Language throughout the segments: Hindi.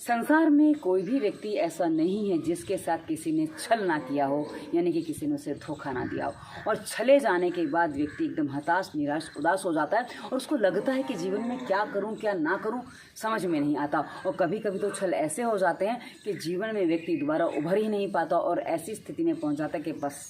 संसार में कोई भी व्यक्ति ऐसा नहीं है जिसके साथ किसी ने छल ना किया हो, यानी कि किसी ने उसे धोखा ना दिया हो। और छले जाने के बाद व्यक्ति एकदम हताश, निराश, उदास हो जाता है और उसको लगता है कि जीवन में क्या करूं क्या ना करूं समझ में नहीं आता। और कभी कभी तो छल ऐसे हो जाते हैं कि जीवन में व्यक्ति दोबारा उभर ही नहीं पाता और ऐसी स्थिति में पहुंच जाता है कि बस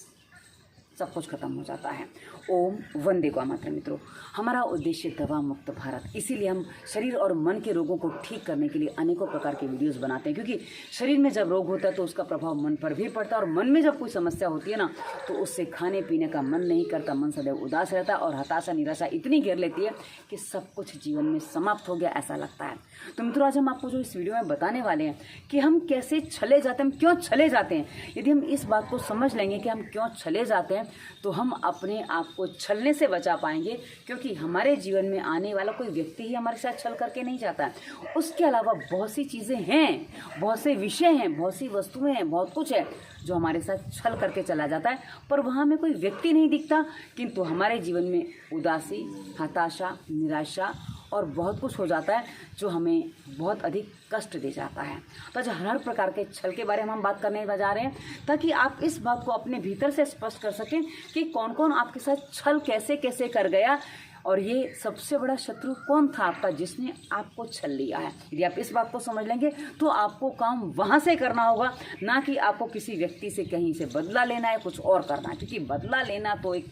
सब कुछ खत्म हो जाता है। ओम वंदे गौ मातरम। मित्रों, हमारा उद्देश्य दवा मुक्त भारत, इसीलिए हम शरीर और मन के रोगों को ठीक करने के लिए अनेकों प्रकार के वीडियोस बनाते हैं, क्योंकि शरीर में जब रोग होता है तो उसका प्रभाव मन पर भी पड़ता है और मन में जब कोई समस्या होती है ना तो उससे खाने पीने का मन नहीं करता, मन सदैव उदास रहता है और हताशा निराशा इतनी घेर लेती है कि सब कुछ जीवन में समाप्त हो गया ऐसा लगता है। तो मित्रों, आज हम आपको जो इस वीडियो में बताने वाले हैं कि हम कैसे छले जाते हैं, हम क्यों छले जाते हैं। यदि हम इस बात को समझ लेंगे कि हम क्यों छले जाते हैं तो हम अपने आप को छलने से बचा पाएंगे, क्योंकि हमारे जीवन में आने वाला कोई व्यक्ति ही हमारे साथ छल करके नहीं जाता है। उसके अलावा बहुत सी चीज़ें हैं, बहुत से विषय हैं, बहुत सी वस्तुएं हैं, बहुत कुछ है जो हमारे साथ छल करके चला जाता है, पर वहाँ में कोई व्यक्ति नहीं दिखता, किंतु हमारे जीवन में उदासी, हताशा, निराशा और बहुत कुछ हो जाता है जो हमें बहुत अधिक कष्ट दे जाता है। तो आज हर प्रकार के छल के बारे में हम बात करने जा रहे हैं, ताकि आप इस बात को अपने भीतर से स्पष्ट कर सकें कि कौन कौन आपके साथ छल कैसे कैसे कर गया और ये सबसे बड़ा शत्रु कौन था आपका जिसने आपको छल लिया है। यदि आप इस बात को समझ लेंगे तो आपको काम वहाँ से करना होगा, ना कि आपको किसी व्यक्ति से कहीं से बदला लेना है, कुछ और करना है, क्योंकि बदला लेना तो एक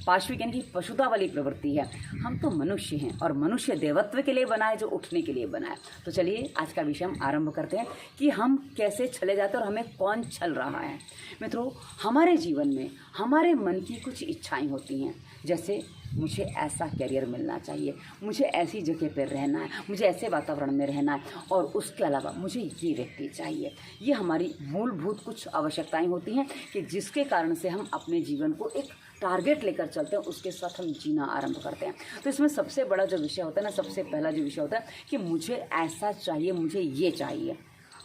पाश्विक यानी कि पशुता वाली प्रवृत्ति है। हम तो मनुष्य हैं और मनुष्य देवत्व के लिए बना है, जो उठने के लिए बना है। तो चलिए आज का विषय हम आरंभ करते हैं कि हम कैसे छले जाते हैं और हमें कौन छल रहा है। मित्रों, हमारे जीवन में हमारे मन की कुछ इच्छाएं होती हैं, जैसे मुझे ऐसा करियर मिलना चाहिए, मुझे ऐसी जगह पर रहना है, मुझे ऐसे वातावरण में रहना है और उसके अलावा मुझे ये व्यक्ति चाहिए। ये हमारी मूलभूत कुछ आवश्यकताएं होती हैं कि जिसके कारण से हम अपने जीवन को एक टारगेट लेकर चलते हैं, उसके साथ हम जीना आरंभ करते हैं। तो इसमें सबसे बड़ा जो विषय होता है ना, सबसे पहला जो विषय होता है कि मुझे ऐसा चाहिए, मुझे ये चाहिए।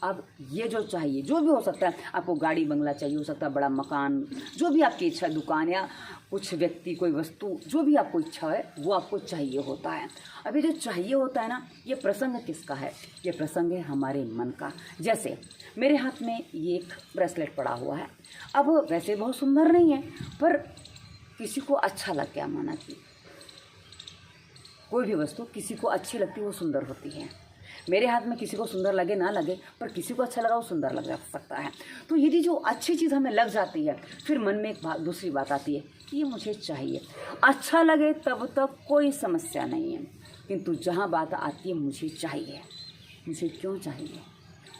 अब ये जो चाहिए जो भी हो सकता है, आपको गाड़ी बंगला चाहिए, हो सकता है बड़ा मकान, जो भी आपकी इच्छा, दुकान या कुछ व्यक्ति, कोई वस्तु, जो भी आपको इच्छा है वो आपको चाहिए होता है। अभी जो चाहिए होता है ना, ये प्रसंग किसका है? ये प्रसंग है हमारे मन का। जैसे मेरे हाथ में ये एक ब्रेसलेट पड़ा हुआ है, अब वैसे बहुत सुंदर नहीं है पर किसी को अच्छा लग गया, माना कि कोई भी वस्तु किसी को अच्छी लगती है वो सुंदर होती है। मेरे हाथ में किसी को सुंदर लगे ना लगे, पर किसी को अच्छा लगा वो सुंदर लग सकता है। तो यदि जो अच्छी चीज़ हमें लग जाती है, फिर मन में एक दूसरी बात आती है कि ये मुझे चाहिए। अच्छा लगे तब तक कोई समस्या नहीं है, किंतु जहाँ बात आती है मुझे चाहिए, मुझे क्यों चाहिए,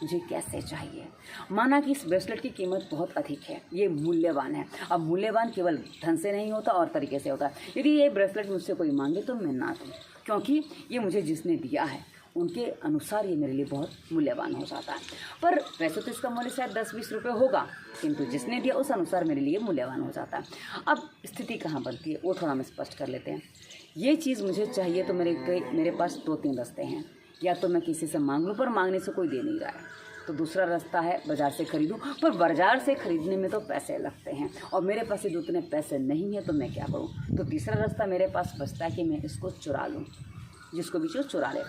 मुझे कैसे चाहिए। माना कि इस ब्रेसलेट की कीमत बहुत अधिक है, ये मूल्यवान है। अब मूल्यवान केवल धन से नहीं होता और तरीके से होता है। यदि ये ब्रेसलेट मुझसे कोई मांगे तो मैं ना दूँ, क्योंकि ये मुझे जिसने दिया है उनके अनुसार ये मेरे लिए बहुत मूल्यवान हो जाता है। पर वैसे तो इसका मूल्य शायद 10-20 रुपये होगा, किंतु जिसने दिया उस अनुसार मेरे लिए मूल्यवान हो जाता है। अब स्थिति कहाँ बनती है वो थोड़ा हम स्पष्ट कर लेते हैं। ये चीज़ मुझे चाहिए तो मेरे पास 2-3 रास्ते हैं। या तो मैं किसी से मांग लूँ, पर मांगने से कोई दे नहीं रहा है, तो दूसरा रास्ता है बाज़ार से खरीदूँ, पर बाज़ार से खरीदने में तो पैसे लगते हैं और मेरे पास ये उतने पैसे नहीं है, तो मैं क्या करूँ? तो तीसरा रास्ता मेरे पास बचता है कि मैं इसको चुरा लूँ, जिसको भी चीज़ चुरा ले।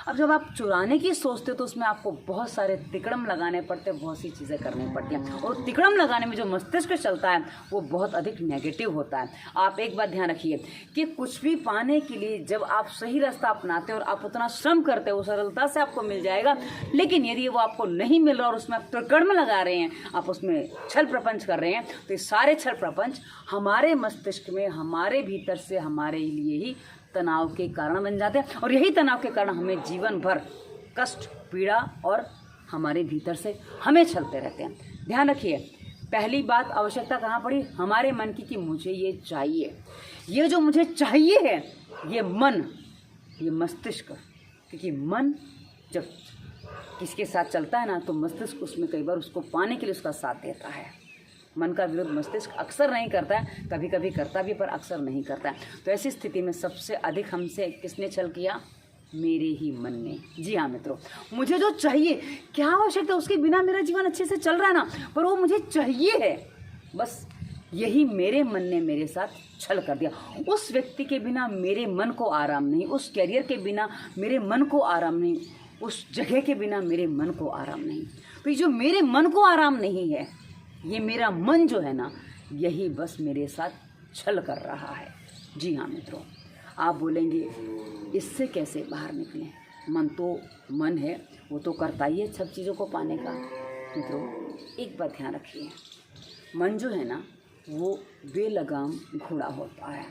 अब जब आप चुराने की सोचते हो तो उसमें आपको बहुत सारे तिकड़म लगाने पड़ते हैं, बहुत सी चीज़ें करनी पड़ती हैं, और तिकड़म लगाने में जो मस्तिष्क चलता है वो बहुत अधिक नेगेटिव होता है। आप एक बात ध्यान रखिए कि कुछ भी पाने के लिए जब आप सही रास्ता अपनाते हैं और आप उतना श्रम करते हो, वो सरलता से आपको मिल जाएगा। लेकिन यदि वो आपको नहीं मिल रहा और उसमें आप तिकड़म लगा रहे हैं, आप उसमें छल प्रपंच कर रहे हैं, तो ये सारे छल प्रपंच हमारे मस्तिष्क में, हमारे भीतर से हमारे लिए ही तनाव के कारण बन जाते हैं, और यही तनाव के कारण हमें जीवन भर कष्ट, पीड़ा और हमारे भीतर से हमें छलते रहते हैं। ध्यान रखिए, पहली बात आवश्यकता कहाँ पड़ी? हमारे मन की, कि मुझे ये चाहिए। ये जो मुझे चाहिए है, ये मन, ये मस्तिष्क, क्योंकि मन जब किसके साथ चलता है ना तो मस्तिष्क उसमें कई बार उसको पाने के लिए उसका साथ देता है। मन का विरोध मस्तिष्क अक्सर नहीं करता है, कभी कभी करता भी, पर अक्सर नहीं करता है। तो ऐसी स्थिति में सबसे अधिक हमसे किसने छल किया? मेरे ही मन ने। जी हाँ मित्रों, मुझे जो चाहिए, क्या आवश्यकता, उसके बिना मेरा जीवन अच्छे से चल रहा है ना, पर वो मुझे चाहिए है, बस यही मेरे मन ने मेरे साथ छल कर दिया। उस व्यक्ति के बिना मेरे मन को आराम नहीं, उस कैरियर के बिना मेरे मन को आराम नहीं, उस जगह के बिना मेरे मन को आराम नहीं। तो ये जो मेरे मन को आराम नहीं है, ये मेरा मन जो है ना, यही बस मेरे साथ छल कर रहा है। जी हाँ मित्रों, आप बोलेंगे इससे कैसे बाहर निकलें? मन तो मन है, वो तो करता ही है सब चीज़ों को पाने का। मित्रों एक बात ध्यान रखिए, मन जो है ना वो बेलगाम घोड़ा होता है,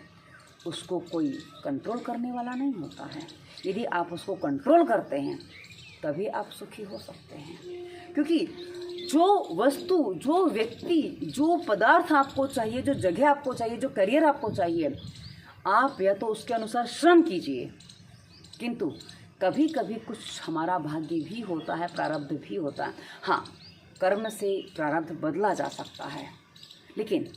उसको कोई कंट्रोल करने वाला नहीं होता है। यदि आप उसको कंट्रोल करते हैं तभी आप सुखी हो सकते हैं, क्योंकि जो वस्तु, जो व्यक्ति, जो पदार्थ आपको चाहिए, जो जगह आपको चाहिए, जो करियर आपको चाहिए, आप या तो उसके अनुसार श्रम कीजिए, किंतु कभी कभी कुछ हमारा भाग्य भी होता है, प्रारब्ध भी होता है। हाँ, कर्म से प्रारब्ध बदला जा सकता है, लेकिन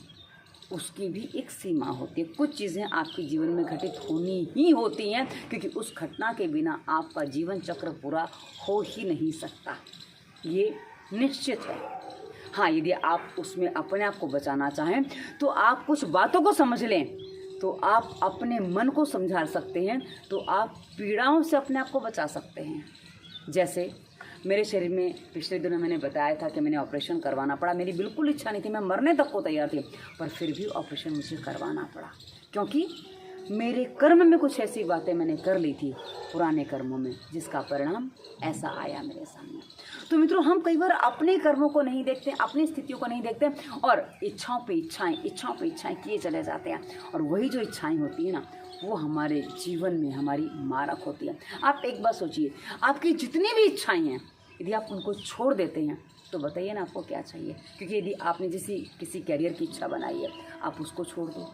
उसकी भी एक सीमा होती है। कुछ चीज़ें आपके जीवन में घटित होनी ही होती हैं, क्योंकि उस घटना के बिना आपका जीवन चक्र पूरा हो ही नहीं सकता, ये निश्चित है। हाँ, यदि आप उसमें अपने आप को बचाना चाहें तो आप कुछ बातों को समझ लें, तो आप अपने मन को समझा सकते हैं, तो आप पीड़ाओं से अपने आप को बचा सकते हैं। जैसे मेरे शरीर में पिछले दिनों मैंने बताया था कि मैंने ऑपरेशन करवाना पड़ा। मेरी बिल्कुल इच्छा नहीं थी, मैं मरने तक को तैयार थी, पर फिर भी ऑपरेशन मुझे करवाना पड़ा, क्योंकि मेरे कर्म में कुछ ऐसी बातें मैंने कर ली थी पुराने कर्मों में, जिसका परिणाम ऐसा आया मेरे सामने। तो मित्रों, हम कई बार अपने कर्मों को नहीं देखते, अपनी स्थितियों को नहीं देखते, और इच्छाओं पे इच्छाएं किए चले जाते हैं, और वही जो इच्छाएं होती है ना, वो हमारे जीवन में हमारी मारक होती है। आप एक बात सोचिए, आपकी जितनी भी इच्छाएं हैं, यदि आप उनको छोड़ देते हैं तो बताइए ना आपको क्या चाहिए? क्योंकि यदि आपने किसी कैरियर की इच्छा बनाई है, आप उसको छोड़ दो,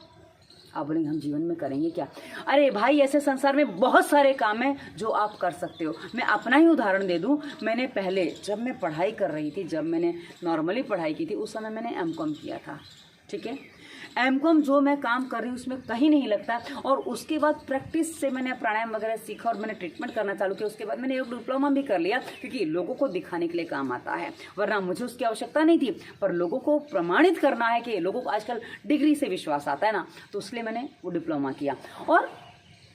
आप बोलेंगे हम जीवन में करेंगे क्या? अरे भाई, ऐसे संसार में बहुत सारे काम हैं जो आप कर सकते हो। मैं अपना ही उदाहरण दे दूं, मैंने पहले जब मैं पढ़ाई कर रही थी, जब मैंने नॉर्मली पढ़ाई की थी, उस समय मैंने एमकॉम किया था, ठीक है। एमकॉम जो मैं काम कर रही हूँ उसमें कहीं नहीं लगता, और उसके बाद प्रैक्टिस से मैंने प्राणायाम वगैरह सीखा और मैंने ट्रीटमेंट करना चालू किया। उसके बाद मैंने एक डिप्लोमा भी कर लिया, क्योंकि लोगों को दिखाने के लिए काम आता है, वरना मुझे उसकी आवश्यकता नहीं थी, पर लोगों को प्रमाणित करना है कि लोगों को आजकल डिग्री से विश्वास आता है ना, तो इसलिए मैंने वो डिप्लोमा किया और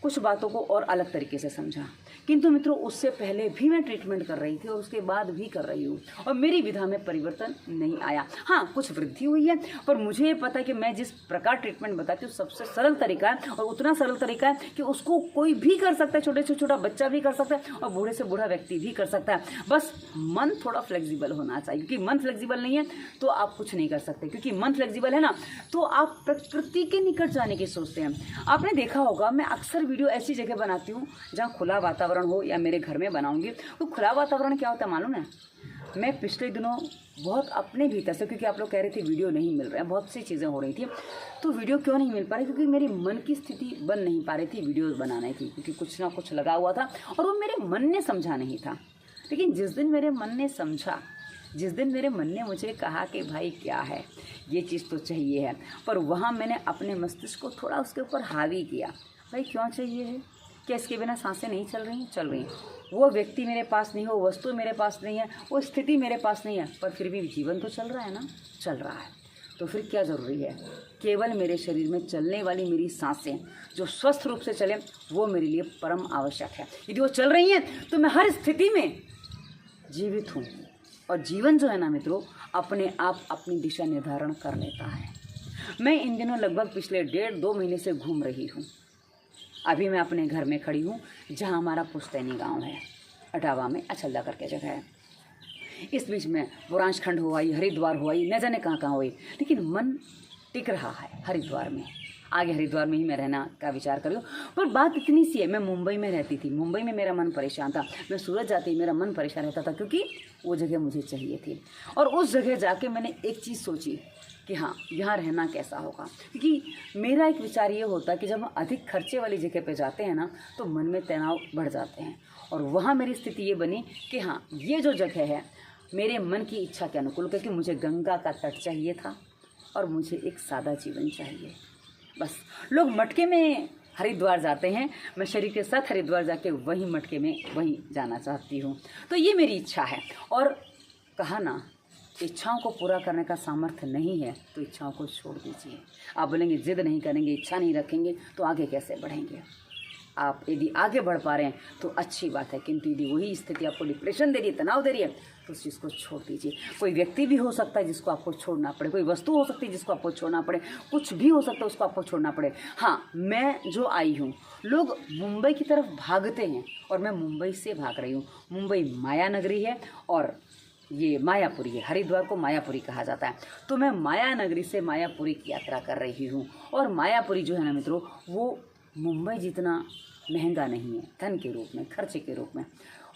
कुछ बातों को और अलग तरीके से समझा। किंतु मित्रों, उससे पहले भी मैं ट्रीटमेंट कर रही थी और उसके बाद भी कर रही हूँ, और मेरी विधा में परिवर्तन नहीं आया। हाँ, कुछ वृद्धि हुई है, पर मुझे ये पता है कि मैं जिस प्रकार ट्रीटमेंट बताती हूँ सबसे सरल तरीका है, और उतना सरल तरीका है कि उसको कोई भी कर सकता है, छोटे से छोटा बच्चा भी कर सकता है और बूढ़े से बूढ़ा व्यक्ति भी कर सकता है। बस मन थोड़ा फ्लेक्सिबल होना चाहिए, क्योंकि मन फ्लेक्सिबल नहीं है तो आप कुछ नहीं कर सकते, क्योंकि मन फ्लेक्सिबल है ना, तो आप प्रकृति के निकट जाने की सोचते हैं। आपने देखा होगा, मैं अक्सर वीडियो ऐसी जगह बनाती हूँ जहाँ खुला वातावरण हो, या मेरे घर में बनाऊंगी तो खुला वातावरण क्या होता है मालूम है? मैं पिछले दिनों बहुत अपने भीतर से, क्योंकि आप लोग कह रहे थे वीडियो नहीं मिल रहा है, बहुत सी चीज़ें हो रही थी, तो वीडियो क्यों नहीं मिल पा रही? क्योंकि मेरी मन की स्थिति बन नहीं पा रही थी वीडियोज़ बनाने की, क्योंकि कुछ ना कुछ लगा हुआ था और वो मेरे मन ने समझा नहीं था। लेकिन जिस दिन मेरे मन ने समझा, जिस दिन मेरे मन ने मुझे कहा कि भाई क्या है, ये चीज़ तो चाहिए है, पर वहाँ मैंने अपने मस्तिष्क को थोड़ा उसके ऊपर हावी किया। भाई क्यों चाहिए है? क्या इसके बिना सांसें नहीं चल रही हैं? चल रही हैं। वो व्यक्ति मेरे पास नहीं हो, वस्तु मेरे पास नहीं है, वो स्थिति मेरे पास नहीं है, पर फिर भी जीवन तो चल रहा है ना, चल रहा है। तो फिर क्या ज़रूरी है? केवल मेरे शरीर में चलने वाली मेरी सांसें जो स्वस्थ रूप से चलें, वो मेरे लिए परम आवश्यक है। यदि वो चल रही हैं तो मैं हर स्थिति में जीवित हूँ, और जीवन जो है ना मित्रों, अपने आप अपनी दिशा निर्धारण कर लेता है। मैं इन दिनों लगभग पिछले 1.5-2 महीने से घूम रही हूँ। अभी मैं अपने घर में खड़ी हूँ, जहाँ हमारा पुश्तैनी गांव है, अटावा में अछल्दा करके जगह है। इस बीच में बुरांश खंड हुआ, हरिद्वार हुआ, न जाने कहाँ कहाँ हुई, लेकिन मन टिक रहा है हरिद्वार में। आगे हरिद्वार में ही मैं रहना का विचार कर रही हूँ। पर बात इतनी सी है, मैं मुंबई में रहती थी, मुंबई में मेरा मन परेशान था, मैं सूरत जाती मेरा मन परेशान रहता था, क्योंकि वो जगह मुझे चाहिए थी। और उस जगह जाके मैंने एक चीज़ सोची कि हाँ, यहाँ रहना कैसा होगा, क्योंकि मेरा एक विचार ये होता है कि जब हम अधिक खर्चे वाली जगह पे जाते हैं ना, तो मन में तनाव बढ़ जाते हैं। और वहाँ मेरी स्थिति ये बनी कि हाँ, ये जो जगह है मेरे मन की इच्छा के अनुकूल, क्योंकि मुझे गंगा का तट चाहिए था और मुझे एक सादा जीवन चाहिए। बस लोग मटके में हरिद्वार जाते हैं, मैं शरीर के साथ हरिद्वार जाके वहीं मटके में वहीं जाना चाहती हूँ। तो ये मेरी इच्छा है। और कहा ना, इच्छाओं को पूरा करने का सामर्थ्य नहीं है तो इच्छाओं को छोड़ दीजिए। आप बोलेंगे जिद नहीं करेंगे, इच्छा नहीं रखेंगे तो आगे कैसे बढ़ेंगे? आप यदि आगे बढ़ पा रहे हैं तो अच्छी बात है, किंतु यदि वही स्थिति आपको डिप्रेशन दे रही है, तनाव दे रही है, तो उस चीज़ को छोड़ दीजिए। कोई व्यक्ति भी हो सकता है जिसको आपको छोड़ना पड़े, कोई वस्तु हो सकती है जिसको आपको छोड़ना पड़े, कुछ भी हो सकता है उसको आपको छोड़ना पड़े। हाँ, मैं जो आई हूँ, लोग मुंबई की तरफ भागते हैं और मैं मुंबई से भाग रही हूँ। मुंबई माया नगरी है और ये मायापुरी है, हरिद्वार को मायापुरी कहा जाता है। तो मैं माया नगरी से मायापुरी की यात्रा कर रही हूँ और मायापुरी जो है ना मित्रों, वो मुंबई जितना महंगा नहीं है धन के रूप में, खर्चे के रूप में।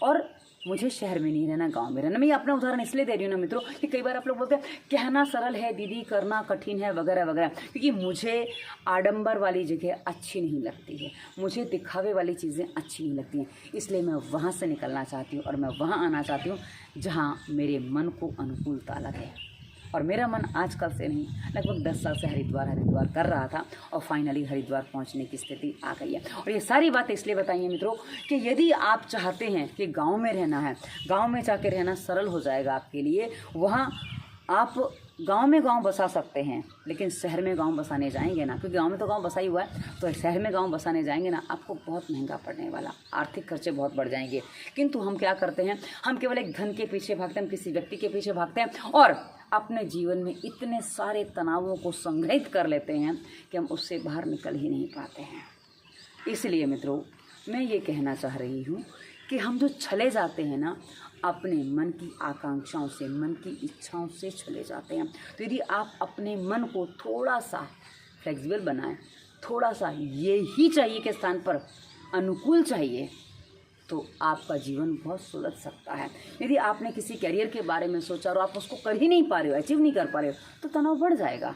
और मुझे शहर में नहीं रहना, गांव में रहना। मैं ये अपना उदाहरण इसलिए दे रही हूँ ना मित्रों कि कई बार आप लोग बोलते हैं कहना सरल है दीदी, करना कठिन है वगैरह वगैरह, क्योंकि मुझे आडंबर वाली जगह अच्छी नहीं लगती है, मुझे दिखावे वाली चीज़ें अच्छी नहीं लगती हैं। इसलिए मैं वहाँ से निकलना चाहती हूँ और मैं वहाँ आना चाहती हूँ जहाँ मेरे मन को अनुकूलता लगे। और मेरा मन आजकल से नहीं, लगभग 10 साल से हरिद्वार कर रहा था और फाइनली हरिद्वार पहुंचने की स्थिति आ गई है। और ये सारी बातें इसलिए बताई हैं मित्रों कि यदि आप चाहते हैं कि गांव में रहना है, गांव में जाके रहना सरल हो जाएगा आपके लिए, वहाँ आप गांव में गांव बसा सकते हैं, लेकिन शहर में गांव बसाने जाएंगे ना, क्योंकि गांव में तो गांव बसा ही हुआ है, तो शहर में गांव बसाने जाएंगे ना, आपको बहुत महंगा पड़ने वाला, आर्थिक खर्चे बहुत बढ़ जाएंगे। किंतु हम क्या करते हैं, हम केवल एक धन के पीछे भागते हैं, हम किसी व्यक्ति के पीछे भागते हैं और अपने जीवन में इतने सारे तनावों को संग्रहित कर लेते हैं कि हम उससे बाहर निकल ही नहीं पाते हैं। इसलिए मित्रों, मैं ये कहना चाह रही हूँ कि हम जो चले जाते हैं ना, अपने मन की आकांक्षाओं से, मन की इच्छाओं से चले जाते हैं। तो यदि आप अपने मन को थोड़ा सा फ्लेक्सिबल बनाएं, थोड़ा सा ये ही चाहिए के स्थान पर अनुकूल चाहिए, तो आपका जीवन बहुत सुलझ सकता है। यदि आपने किसी करियर के बारे में सोचा और आप उसको कर ही नहीं पा रहे हो, अचीव नहीं कर पा रहे हो, तो तनाव बढ़ जाएगा।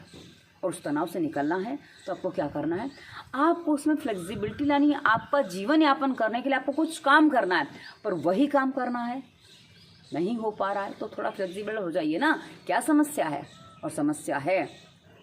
और उस तनाव से निकलना है तो आपको क्या करना है, आपको उसमें फ्लेक्सिबिलिटी लानी है। आपका जीवन यापन करने के लिए आपको कुछ काम करना है, पर वही काम करना है, नहीं हो पा रहा है तो थोड़ा फ्लेक्सिबल हो जाइए ना। क्या समस्या है? और समस्या है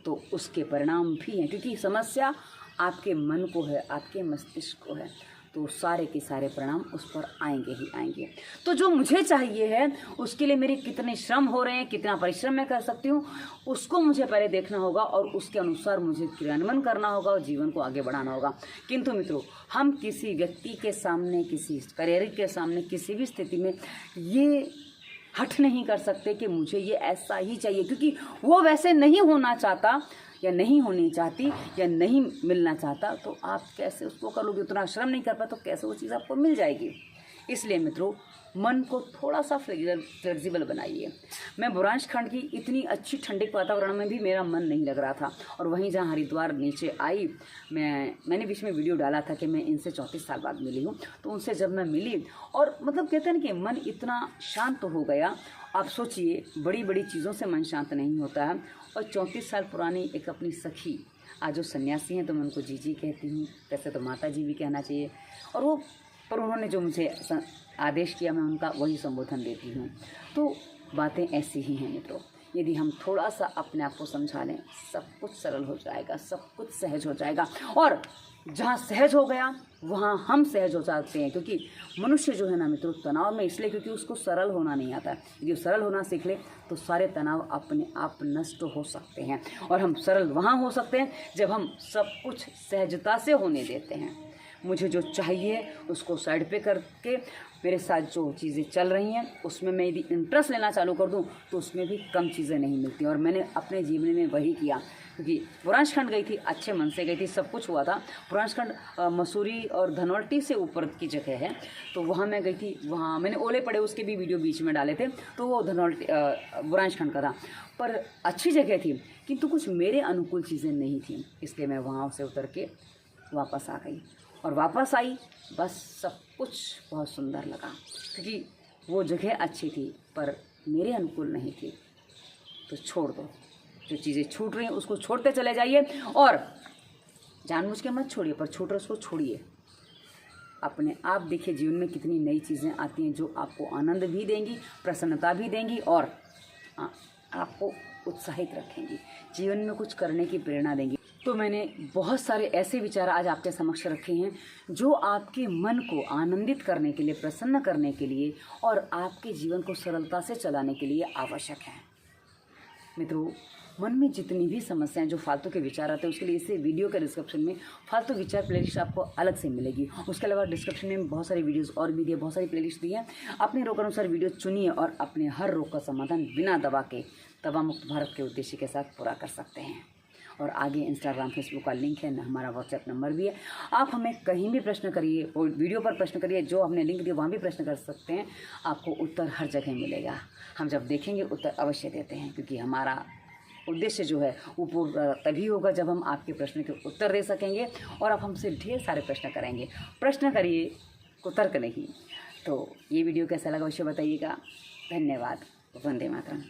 तो उसके परिणाम भी हैं, क्योंकि समस्या आपके मन को है, आपके मस्तिष्क को है, तो सारे के सारे परिणाम उस पर आएंगे ही आएंगे। तो जो मुझे चाहिए है उसके लिए मेरे कितने श्रम हो रहे हैं, कितना परिश्रम मैं कर सकती हूँ, उसको मुझे पहले देखना होगा और उसके अनुसार मुझे क्रियान्वयन करना होगा और जीवन को आगे बढ़ाना होगा। किंतु मित्रों, हम किसी व्यक्ति के सामने, किसी करियर के सामने, किसी भी स्थिति में ये हट नहीं कर सकते कि मुझे ये ऐसा ही चाहिए, क्योंकि वो वैसे नहीं होना चाहता या नहीं होनी चाहती या नहीं मिलना चाहता, तो आप कैसे उसको करोगे? उतना श्रम नहीं कर पाए तो कैसे वो चीज़ आपको मिल जाएगी? इसलिए मित्रों, मन को थोड़ा सा फ्लेक्सिबल बनाइए। मैं बुरांशखंड की इतनी अच्छी ठंडे वातावरण में भी मेरा मन नहीं लग रहा था, और वहीं जहाँ हरिद्वार नीचे आई, मैंने बीच में वीडियो डाला था कि मैं इनसे 34 साल बाद मिली हूँ। तो उनसे जब मैं मिली और मतलब कहते हैं ना कि मन इतना शांत हो गया। आप सोचिए, बड़ी बड़ी चीज़ों से मन शांत नहीं होता है। और 34 साल पुरानी एक अपनी सखी, आज जो सन्यासी हैं तो मैं उनको जीजी कहती हूँ, वैसे तो माता जी भी कहना चाहिए, और वो पर उन्होंने जो मुझे आदेश किया मैं उनका वही संबोधन देती हूँ। तो बातें ऐसी ही हैं मित्रों, यदि हम थोड़ा सा अपने आप को समझा लें, सब कुछ सरल हो जाएगा, सब कुछ सहज हो जाएगा। और जहाँ सहज हो गया वहाँ हम सहज हो जाते हैं, क्योंकि मनुष्य जो है ना मित्रों, तनाव में इसलिए क्योंकि उसको सरल होना नहीं आता है। यदि सरल होना सीख ले तो सारे तनाव अपने आप नष्ट हो सकते हैं। और हम सरल वहाँ हो सकते हैं जब हम सब कुछ सहजता से होने देते हैं। मुझे जो चाहिए उसको साइड पे करके मेरे साथ जो चीज़ें चल रही हैं उसमें मैं यदि इंटरेस्ट लेना चालू कर दूं तो उसमें भी कम चीज़ें नहीं मिलती। और मैंने अपने जीवन में वही किया, क्योंकि बुरांशखंड गई थी, अच्छे मन से गई थी, सब कुछ हुआ था। बुरांशखंड मसूरी और धनवल्टी से ऊपर की जगह है, तो वहाँ मैं गई थी। वहाँ मैंने ओले पड़े उसके भी वीडियो बीच में डाले थे, तो वो धनवल्टी बुरांशखंड का था, पर अच्छी जगह थी, किंतु कुछ मेरे अनुकूल चीज़ें नहीं थी। इसलिए मैं वहाँ से उतर के वापस आ गई, और वापस आई, बस सब कुछ बहुत सुंदर लगा, क्योंकि वो जगह अच्छी थी पर मेरे अनुकूल नहीं थी। तो छोड़ दो, जो चीज़ें छूट रही हैं उसको छोड़ते चले जाइए, और जानबूझ के मत छोड़िए, पर छूट रहे उसको छोड़िए। अपने आप देखिए जीवन में कितनी नई चीज़ें आती हैं जो आपको आनंद भी देंगी, प्रसन्नता भी देंगी और आपको उत्साहित रखेंगी, जीवन में कुछ करने की प्रेरणा देंगी। तो मैंने बहुत सारे ऐसे विचार आज आपके समक्ष रखे हैं जो आपके मन को आनंदित करने के लिए, प्रसन्न करने के लिए और आपके जीवन को सरलता से चलाने के लिए आवश्यक है। मित्रों, मन में जितनी भी समस्याएं, जो फालतू के विचार आते हैं, उसके लिए इसे वीडियो के डिस्क्रिप्शन में फालतू विचार प्लेलिस्ट आपको अलग से मिलेगी। उसके अलावा डिस्क्रिप्शन में बहुत सारी वीडियोस और भी दिए, बहुत सारी प्लेलिस्ट दी है। अपने रोग अनुसार वीडियो चुनिए और अपने हर रोग का समाधान बिना दवा के दवा मुक्त भारत के उद्देश्य के साथ पूरा कर सकते हैं। और आगे इंस्टाग्राम फेसबुक का लिंक है, हमारा व्हाट्सएप नंबर भी है। आप हमें कहीं भी प्रश्न करिए, वीडियो पर प्रश्न करिए, जो हमने लिंक दिया वहाँ भी प्रश्न कर सकते हैं। आपको उत्तर हर जगह मिलेगा। हम जब देखेंगे उत्तर अवश्य देते हैं, क्योंकि हमारा उद्देश्य जो है वो पूरा तभी होगा जब हम आपके प्रश्न के उत्तर दे सकेंगे और आप हमसे ढेर सारे प्रश्न करेंगे। प्रश्न करिए, कुतर्क नहीं। तो ये वीडियो कैसा लगा अवश्य बताइएगा। धन्यवाद। वंदे मातरम।